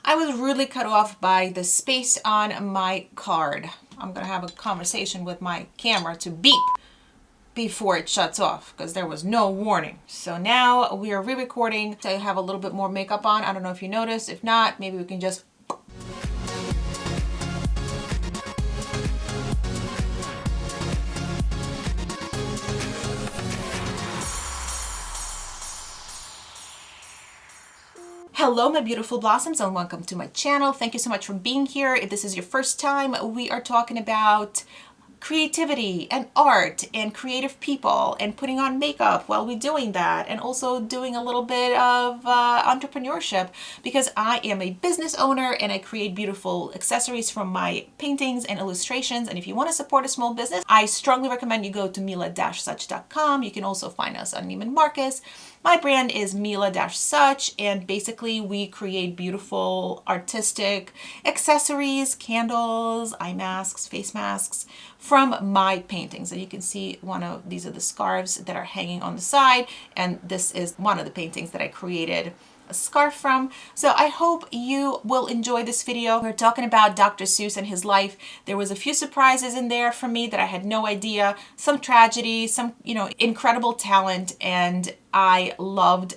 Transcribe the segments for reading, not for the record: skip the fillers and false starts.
I was really cut off by the space on my card. I'm gonna have a conversation with my camera to beep before it shuts off because there was no warning. So now we are re-recording. I have a little bit more makeup on. I don't know if you noticed. If not, maybe we can just... Hello, my beautiful blossoms, and welcome to my channel. Thank you so much for being here. If this is your first time, we are talking about creativity and art and creative people and putting on makeup while we're doing that, and also doing a little bit of entrepreneurship, because I am a business owner and I create beautiful accessories from my paintings and illustrations. And if you want to support a small business, I strongly recommend you go to mila-such.com. You can also find us on Neiman Marcus. My brand is Mila-Such, and basically we create beautiful artistic accessories, candles, eye masks, face masks from my paintings. And you can see these are the scarves that are hanging on the side, and this is one of the paintings that I created a scarf from. So I hope you will enjoy this video. We're talking about Dr. Seuss and his life. There was a few surprises in there for me that I had no idea, some tragedy, some, incredible talent, and I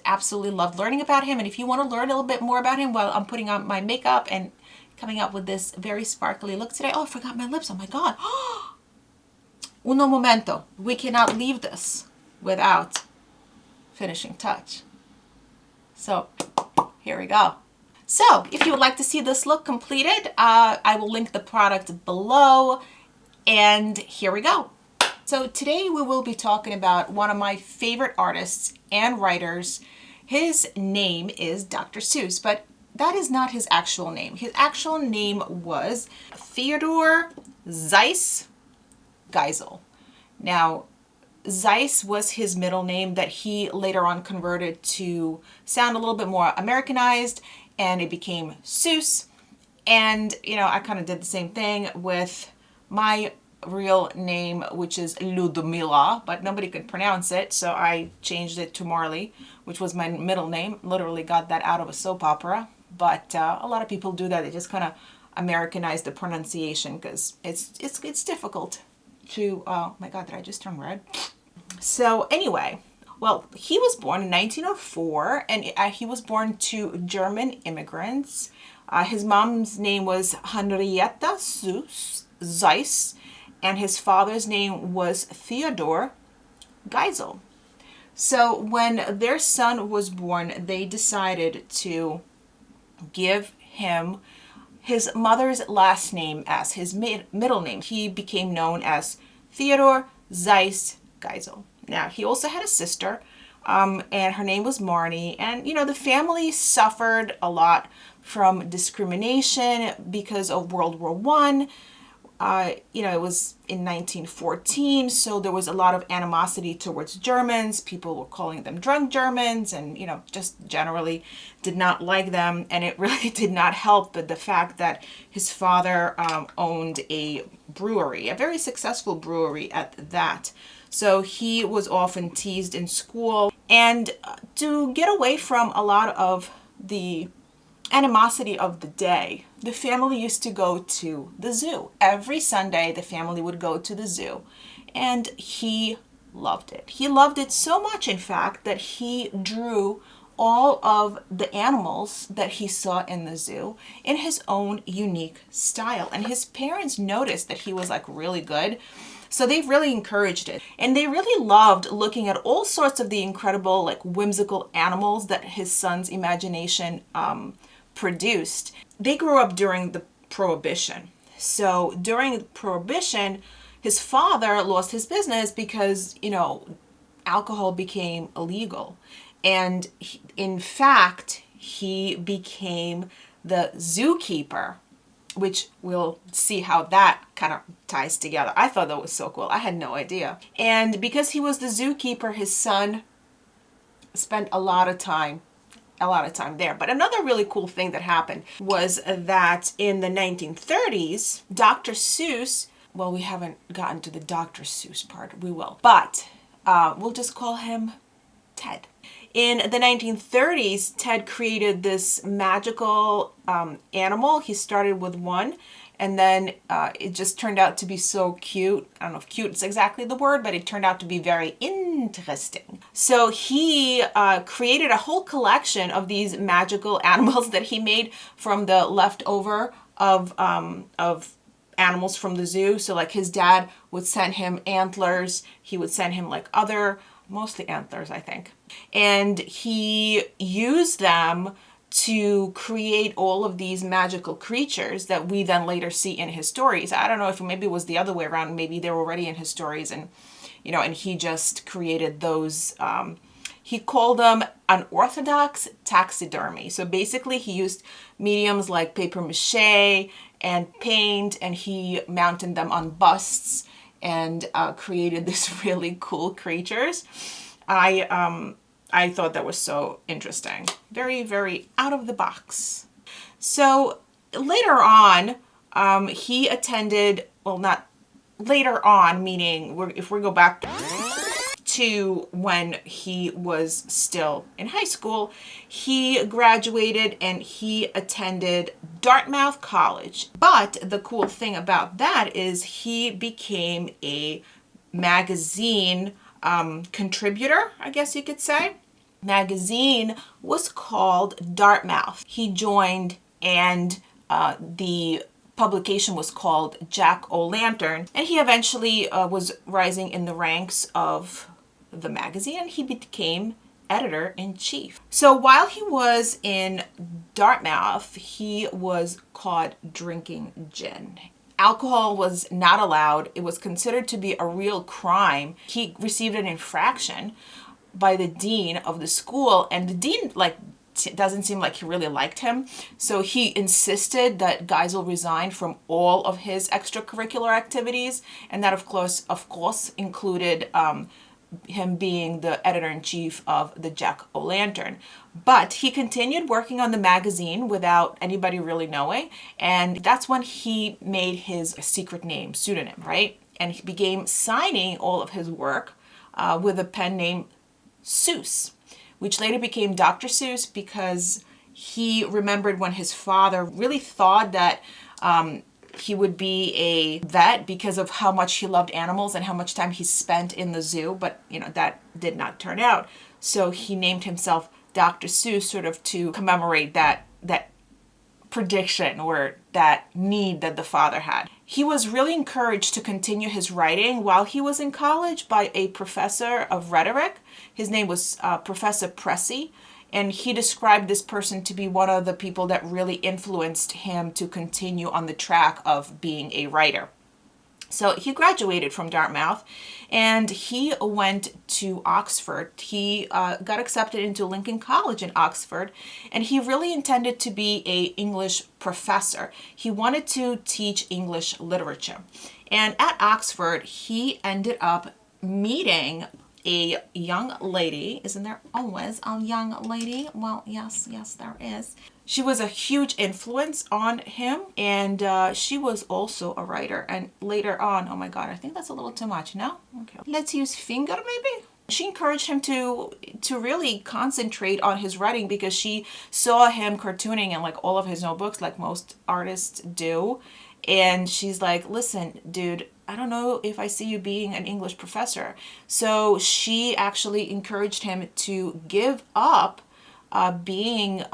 absolutely loved learning about him. And if you want to learn a little bit more about him while I'm putting on my makeup and coming up with this very sparkly look today. Oh, I forgot my lips. Oh my God. Uno momento. We cannot leave this without finishing touch. So here we go. So if you would like to see this look completed, I will link the product below, and here we go. So today we will be talking about one of my favorite artists and writers. His name is Dr. Seuss, but that is not his actual name. His actual name was Theodor Geisel. Now, Seuss was his middle name that he later on converted to sound a little bit more Americanized, and it became Seuss. And, I kind of did the same thing with my real name, which is Ludmila, but nobody could pronounce it, so I changed it to Marley, which was my middle name. Literally got that out of a soap opera, but a lot of people do that. They just kind of Americanize the pronunciation because it's difficult to... Oh my God, did I just turn red? So anyway, well, he was born in 1904, and he was born to German immigrants. His mom's name was Henrietta Seuss, and his father's name was Theodor Geisel. So when their son was born, they decided to give him his mother's last name as his middle name. He became known as Theodor Seuss Geisel. Now, he also had a sister, and her name was Marnie. And, the family suffered a lot from discrimination because of World War I. It was in 1914, so there was a lot of animosity towards Germans. People were calling them drunk Germans and, just generally did not like them. And it really did not help but the fact that his father owned a brewery, a very successful brewery at that. So he was often teased in school. And to get away from a lot of the animosity of the day, the family used to go to the zoo. Every Sunday, the family would go to the zoo, and he loved it. He loved it so much, in fact, that he drew all of the animals that he saw in the zoo in his own unique style. And his parents noticed that he was really good. So they really encouraged it. And they really loved looking at all sorts of the incredible, whimsical animals that his son's imagination produced. They grew up during the Prohibition. So during Prohibition, his father lost his business because, alcohol became illegal. And in fact, he became the zookeeper, which we'll see how that kind of ties together. I thought that was so cool. I had no idea. And because he was the zookeeper, his son spent a lot of time there. But another really cool thing that happened was that in the 1930s, Dr. Seuss, well, we haven't gotten to the Dr. Seuss part. We will. But we'll just call him Ted. In the 1930s, Ted created this magical animal. He started with one, and then it just turned out to be so cute. I don't know if cute is exactly the word, but it turned out to be very interesting. So he created a whole collection of these magical animals that he made from the leftover of animals from the zoo. So like his dad would send him antlers. He would send him like mostly antlers, I think. And he used them to create all of these magical creatures that we then later see in his stories. I don't know if maybe it was the other way around. Maybe they were already in his stories, and and he just created those. He called them unorthodox taxidermy. So basically, he used mediums like paper mache and paint, and he mounted them on busts and created these really cool creatures. I thought that was so interesting. Very, very out of the box. So later on, he attended, well, not later on, meaning if we go back to when he was still in high school, he graduated and he attended Dartmouth College. But the cool thing about that is he became a magazine contributor, I guess you could say. Magazine was called Dartmouth. He joined, and the publication was called Jack-O-Lantern, and he eventually was rising in the ranks of the magazine, and he became editor-in-chief. So while he was in Dartmouth, he was caught drinking gin. Alcohol was not allowed. It was considered to be a real crime. He received an infraction by the dean of the school, and the dean doesn't seem like he really liked him. So he insisted that Geisel resign from all of his extracurricular activities, and that of course included him being the editor-in-chief of the Jack-O-Lantern. But he continued working on the magazine without anybody really knowing, and that's when he made his secret name, pseudonym, right? And he began signing all of his work with a pen name Seuss, which later became Dr. Seuss because he remembered when his father really thought that he would be a vet because of how much he loved animals and how much time he spent in the zoo, but that did not turn out. So he named himself Dr. Seuss, sort of to commemorate that prediction or that need that the father had. He was really encouraged to continue his writing while he was in college by a professor of rhetoric. His name was Professor Pressey, and he described this person to be one of the people that really influenced him to continue on the track of being a writer. So he graduated from Dartmouth and he went to Oxford. He got accepted into Lincoln College in Oxford, and he really intended to be an English professor. He wanted to teach English literature. And at Oxford, he ended up meeting a young lady. Isn't there always a young lady? Well, yes, there is. She was a huge influence on him, and she was also a writer. And later on, oh my God, I think that's a little too much, no? Okay. Let's use finger maybe? She encouraged him to really concentrate on his writing because she saw him cartooning in like all of his notebooks like most artists do. And she's like, listen, dude, I don't know if I see you being an English professor. So she actually encouraged him to give up being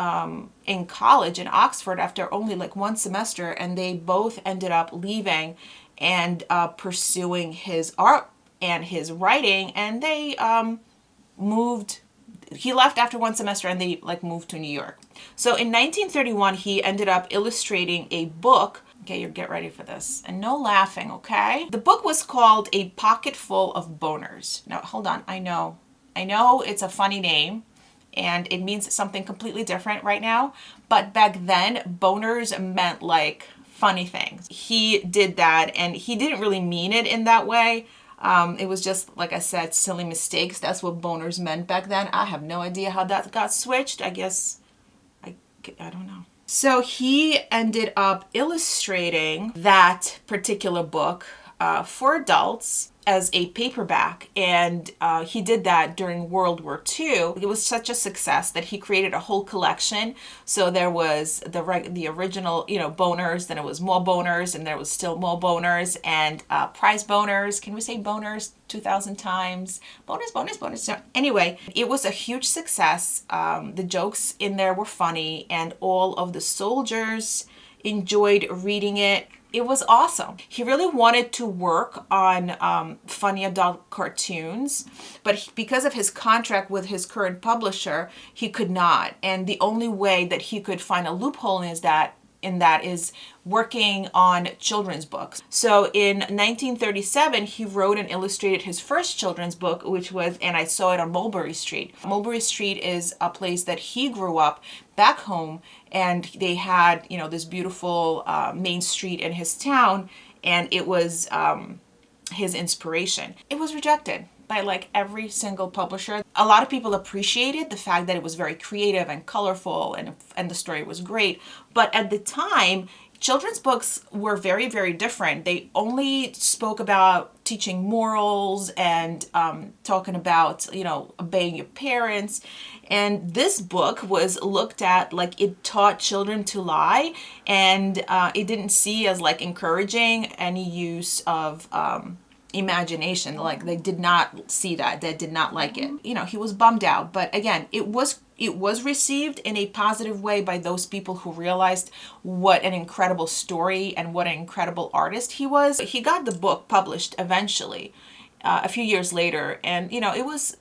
in college in Oxford after only like one semester, and they both ended up leaving and pursuing his art and his writing, and they moved. He left after one semester and they like moved to New York. So in 1931, he ended up illustrating a book. Okay, you get ready for this. And no laughing, okay? The book was called A Pocket Full of Boners. Now, hold on. I know it's a funny name and it means something completely different right now. But back then, boners meant like funny things. He did that and he didn't really mean it in that way. It was just, like I said, silly mistakes. That's what boners meant back then. I have no idea how that got switched. I guess, I don't know. So he ended up illustrating that particular book for adults as a paperback, and he did that during World War II. It was such a success that he created a whole collection. So there was the original, boners, then it was more boners, and there was still more boners, and prize boners. Can we say boners 2,000 times? Bonus, bonus, bonus. So anyway, it was a huge success. The jokes in there were funny, and all of the soldiers enjoyed reading it. It was awesome. He really wanted to work on funny adult cartoons, but because of his contract with his current publisher, he could not. And the only way that he could find a loophole is working on children's books. So in 1937, he wrote and illustrated his first children's book, which was And I Saw It on Mulberry Street. Mulberry Street is a place that he grew up back home, and they had, this beautiful main street in his town, and it was his inspiration. It was rejected by like every single publisher. A lot of people appreciated the fact that it was very creative and colorful, and the story was great. But at the time, children's books were very, very different. They only spoke about teaching morals and talking about, obeying your parents. And this book was looked at like it taught children to lie, and it didn't see as like encouraging any use of imagination. Like they did not see that. They did not like it. He was bummed out. But again, it was received in a positive way by those people who realized what an incredible story and what an incredible artist he was. He got the book published eventually, a few years later, and it was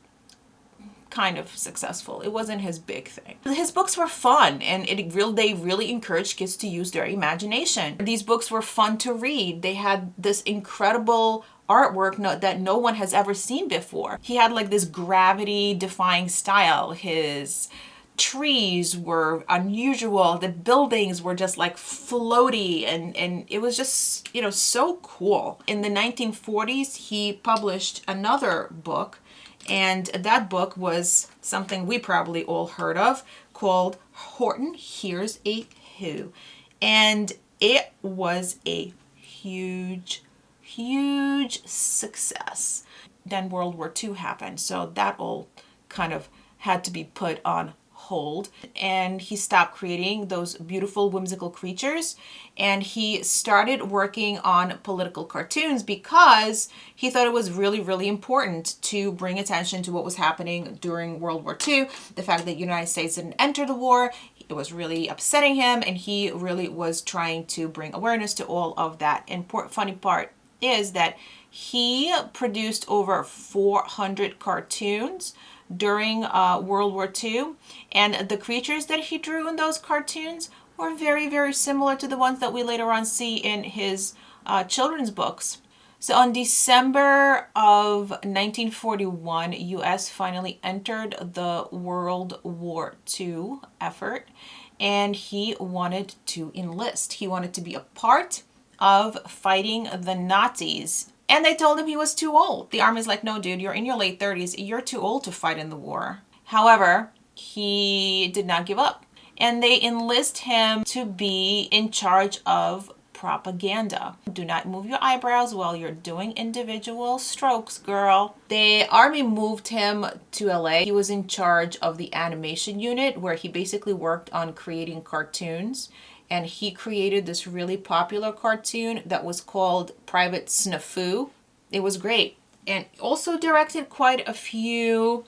kind of successful. It wasn't his big thing. His books were fun, and they really encouraged kids to use their imagination. These books were fun to read. They had this incredible artwork that no one has ever seen before. He had like this gravity-defying style. His trees were unusual. The buildings were just like floaty, and it was just, so cool. In the 1940s, he published another book, and that book was something we probably all heard of, called Horton Hears a Who. And it was a huge success. Then World War II happened, so that all kind of had to be put on hold, and he stopped creating those beautiful whimsical creatures, and he started working on political cartoons because he thought it was really, really important to bring attention to what was happening during World War II. The fact that the United States didn't enter the war, it was really upsetting him, and he really was trying to bring awareness to all of that. And funny part is that he produced over 400 cartoons during World War II, and the creatures that he drew in those cartoons were very, very similar to the ones that we later on see in his children's books. So on December of 1941, U.S. finally entered the World War II effort, and he wanted to enlist. He wanted to be a part of fighting the Nazis. And they told him he was too old. The Army's like, no, dude, you're in your late 30s. You're too old to fight in the war. However, he did not give up. And they enlist him to be in charge of propaganda. Do not move your eyebrows while you're doing individual strokes, girl. The Army moved him to LA. He was in charge of the animation unit, where he basically worked on creating cartoons. And he created this really popular cartoon that was called Private Snafu. It was great. And also directed quite a few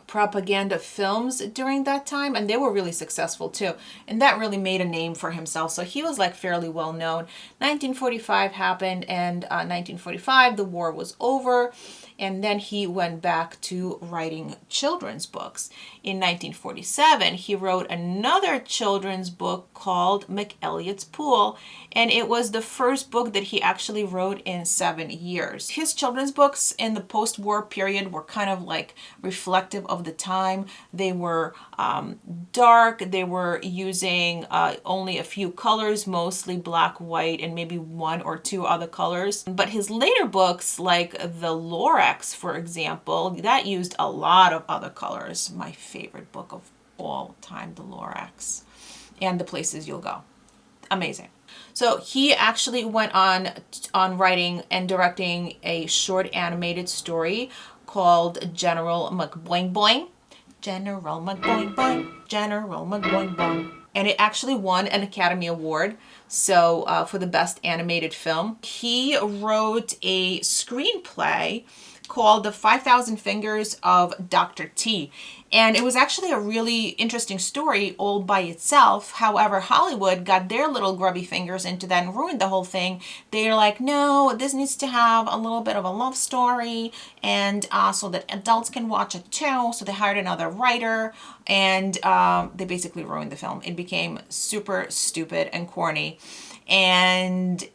propaganda films during that time, and they were really successful too. And that really made a name for himself. So he was like fairly well known. 1945 happened, and 1945 the war was over, and then he went back to writing children's books. In 1947, he wrote another children's book called McElliot's Pool, and it was the first book that he actually wrote in 7 years. His children's books in the post-war period were kind of like reflective of the time. They were dark. They were using only a few colors, mostly black, white, and maybe 1 or 2 other colors. But his later books, like the Lorax, for example, that used a lot of other colors. My favorite book of all time, the Lorax, and The Places You'll Go. Amazing. So he actually went on writing and directing a short animated story called General McBoing Boing. General McBoing Boing. General McBoing Boing. And it actually won an Academy Award. So for the best animated film, he wrote a screenplay called The 5,000 Fingers of Dr. T. And it was actually a really interesting story all by itself. However, Hollywood got their little grubby fingers into that and ruined the whole thing. They're like, no, this needs to have a little bit of a love story, and so that adults can watch it too. So they hired another writer, and they basically ruined the film. It became super stupid and corny, and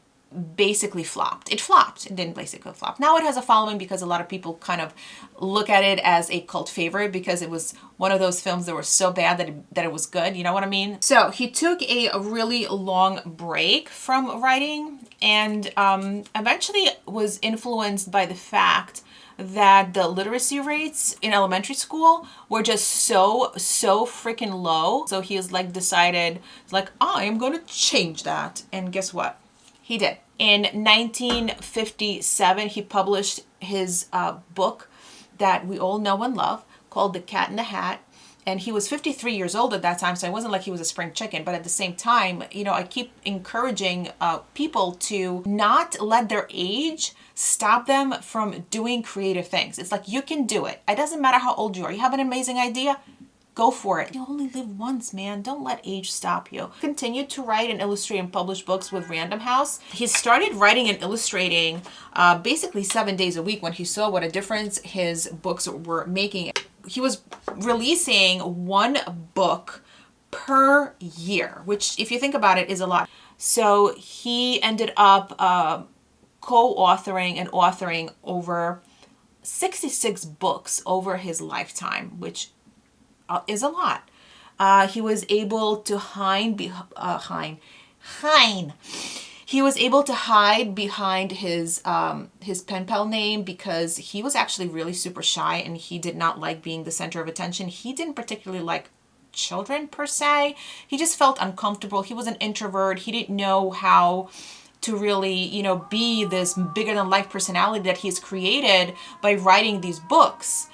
basically flopped. It flopped. It didn't basically flop. Now it has a following because a lot of people kind of look at it as a cult favorite because it was one of those films that were so bad that it was good. You know what I mean? So he took a really long break from writing, and eventually was influenced by the fact that the literacy rates in elementary school were just so freaking low. So he has like decided, like, I am going to change that. And guess what? He did. In 1957, he published his book that we all know and love called The Cat in the Hat. And he was 53 years old at that time, so it wasn't like he was a spring chicken. But at the same time, you know, I keep encouraging people to not let their age stop them from doing creative things. It's like, you can do it. It doesn't matter how old you are. You have an amazing idea? Go for it. You only live once, man. Don't let age stop you. Continued to write and illustrate and publish books with Random House. He started writing and illustrating basically 7 days a week when he saw what a difference his books were making. He was releasing one book per year, which, if you think about it, is a lot. So he ended up co-authoring and authoring over 66 books over his lifetime, which is a lot. He was able to He was able to hide behind his pen pal name because he was actually really super shy and he did not like being the center of attention. He didn't particularly like children per se. He just felt uncomfortable. He was an introvert. He didn't know how to really, you know, be this bigger than life personality that he's created by writing these books.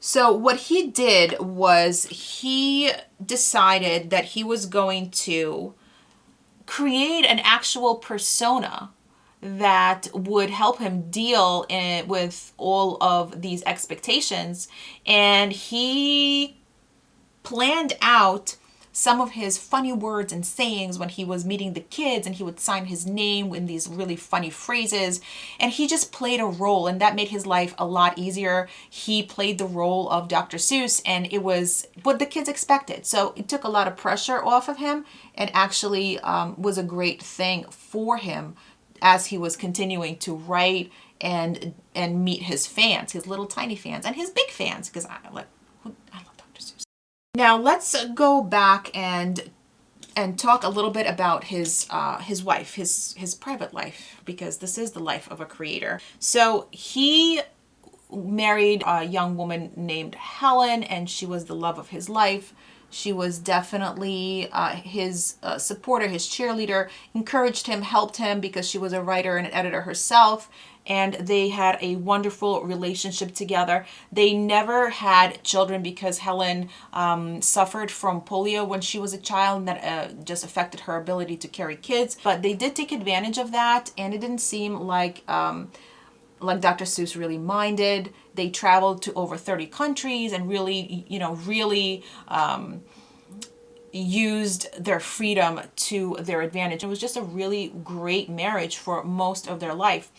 So what he did was he decided that he was going to create an actual persona that would help him deal with all of these expectations. And he planned out some of his funny words and sayings when he was meeting the kids, and he would sign his name in these really funny phrases, and he just played a role, and that made his life a lot easier. He played the role of Dr. Seuss, and it was what the kids expected. So it took a lot of pressure off of him, and actually was a great thing for him as he was continuing to write and meet his fans, his little tiny fans, and his big fans, because I love Dr. Seuss. Now let's go back and talk a little bit about his wife, his private life, because this is the life of a creator. So he married a young woman named Helen, and she was the love of his life. She was definitely his supporter, his cheerleader, encouraged him, helped him because she was a writer and an editor herself. And they had a wonderful relationship together. They never had children because Helen suffered from polio when she was a child, and that just affected her ability to carry kids. But they did take advantage of that, and it didn't seem like Dr. Seuss really minded. They traveled to over 30 countries and really, used their freedom to their advantage. It was just a really great marriage for most of their life.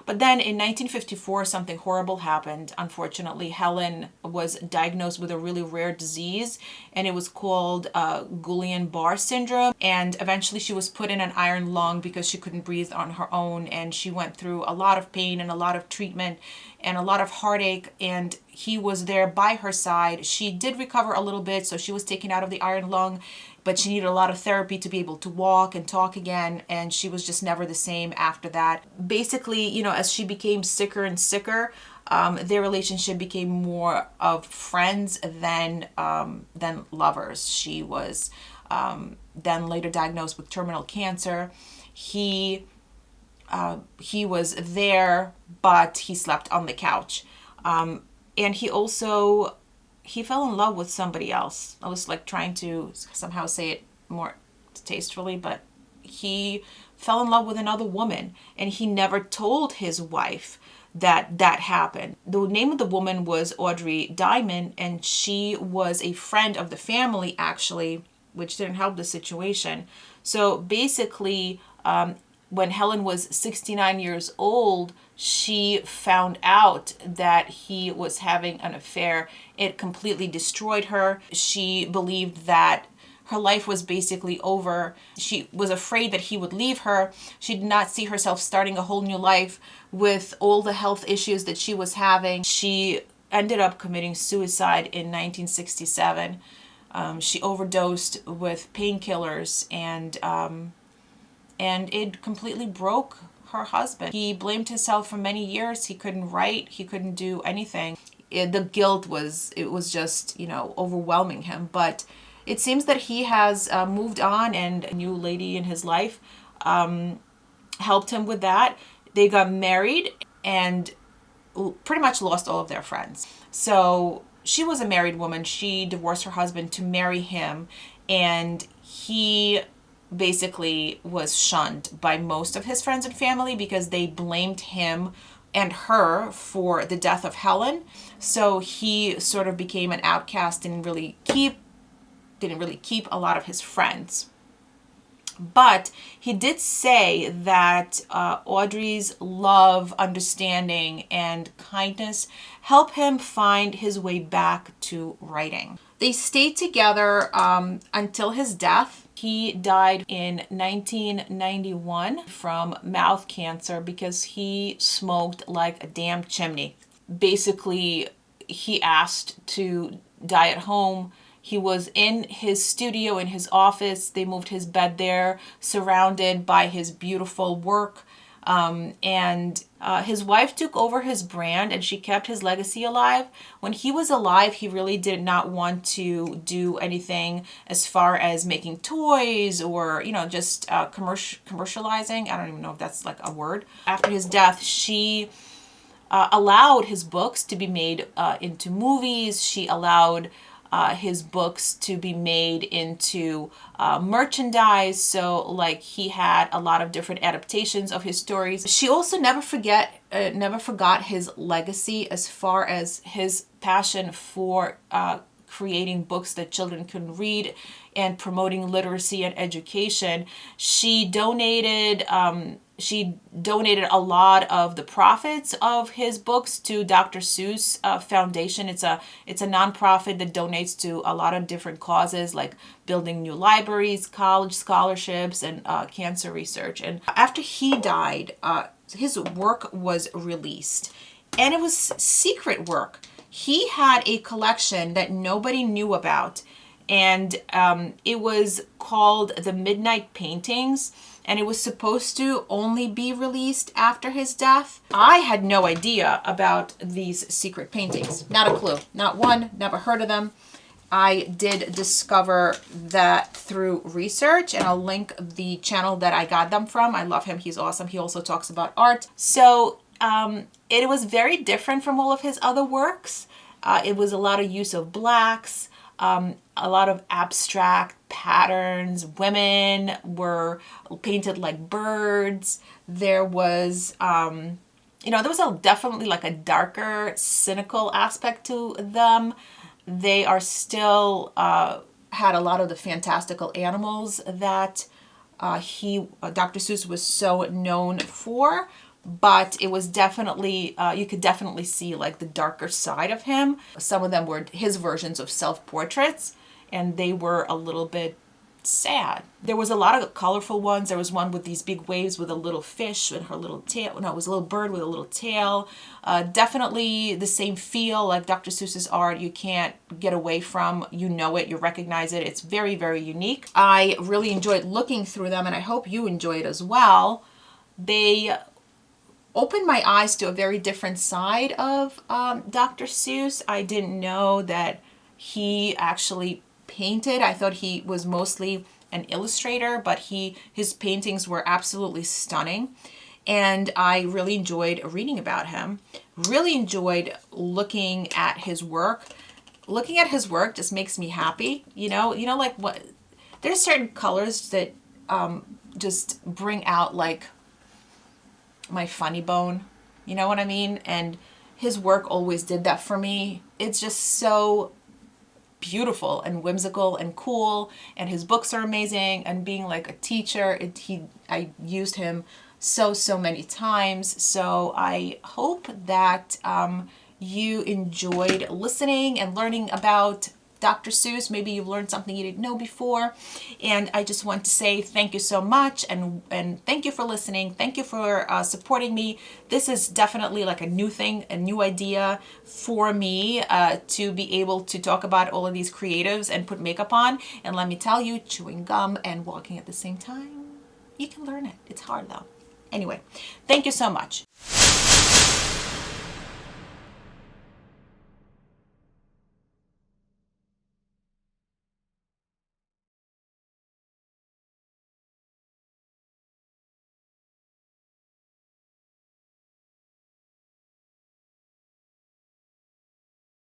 But then in 1954, something horrible happened. Unfortunately, Helen was diagnosed with a really rare disease, and it was called Guillain-Barré syndrome. And eventually she was put in an iron lung because she couldn't breathe on her own. And she went through a lot of pain and a lot of treatment and a lot of heartache. And he was there by her side. She did recover a little bit, so she was taken out of the iron lung, but she needed a lot of therapy to be able to walk and talk again, and she was just never the same after that. Basically, as she became sicker and sicker, their relationship became more of friends than lovers. She was then later diagnosed with terminal cancer. He was there, but he slept on the couch. And he fell in love with somebody else. I was like trying to somehow say it more tastefully, but he fell in love with another woman, and he never told his wife that that happened. The name of the woman was Audrey Diamond, and she was a friend of the family, actually, which didn't help the situation. So basically, when Helen was 69 years old, she found out that he was having an affair. It completely destroyed her. She believed that her life was basically over. She was afraid that he would leave her. She did not see herself starting a whole new life with all the health issues that she was having. She ended up committing suicide in 1967. She overdosed with painkillers, and it completely broke her husband. He blamed himself for many years. He couldn't write. He couldn't do anything. The guilt was just, overwhelming him. But it seems that he has moved on, and a new lady in his life helped him with that. They got married and pretty much lost all of their friends. So she was a married woman. She divorced her husband to marry him, and he basically was shunned by most of his friends and family because they blamed him and her for the death of Helen. So he sort of became an outcast and didn't really keep a lot of his friends. But he did say that Audrey's love, understanding, and kindness helped him find his way back to writing. They stayed together until his death. He died in 1991 from mouth cancer because he smoked like a damn chimney. Basically, he asked to die at home. He was in his studio, in his office. They moved his bed there, surrounded by his beautiful work. And his wife took over his brand, and she kept his legacy alive. When he was alive, he really did not want to do anything as far as making toys or, just commercializing. I don't even know if that's like a word. After his death, she allowed his books to be made into movies. She allowed his books to be made into merchandise. So like he had a lot of different adaptations of his stories. She also never forgot his legacy as far as his passion for creating books that children can read and promoting literacy and education. She donated a lot of the profits of his books to Dr. Seuss Foundation. It's a nonprofit that donates to a lot of different causes like building new libraries, college scholarships, and cancer research. And after he died, his work was released, and it was secret work. He had a collection that nobody knew about, and it was called The Midnight Paintings, and it was supposed to only be released after his death. I had no idea about these secret paintings. Not a clue. Not one. Never heard of them. I did discover that through research, and I'll link the channel that I got them from. I love him. He's awesome. He also talks about art. So it was very different from all of his other works. It was a lot of use of blacks, a lot of abstract patterns. Women were painted like birds. There was, definitely like a darker, cynical aspect to them. They are still had a lot of the fantastical animals that Dr. Seuss was so known for. But it was definitely, you could definitely see like the darker side of him. Some of them were his versions of self-portraits, and they were a little bit sad. There was a lot of colorful ones. There was one with these big waves with a little fish and her little tail. No, it was a little bird with a little tail. Definitely the same feel like Dr. Seuss's art. You can't get away from. You know it. You recognize it. It's very, very unique. I really enjoyed looking through them, and I hope you enjoy it as well. They opened my eyes to a very different side of Dr. Seuss. I didn't know that he actually painted. I thought he was mostly an illustrator, but his paintings were absolutely stunning. And I really enjoyed reading about him. Really enjoyed looking at his work. Looking at his work just makes me happy. Like what, there's certain colors that just bring out like my funny bone. You know what I mean? And his work always did that for me. It's just so beautiful and whimsical and cool, and his books are amazing. And being like a teacher, I used him so many times. So I hope that you enjoyed listening and learning about Dr. Seuss. Maybe you've learned something you didn't know before. And I just want to say thank you so much, and thank you for listening. Thank you for supporting me. This is definitely like a new thing, a new idea for me to be able to talk about all of these creatives and put makeup on. And let me tell you, chewing gum and walking at the same time, you can learn it. It's hard though. Anyway, thank you so much.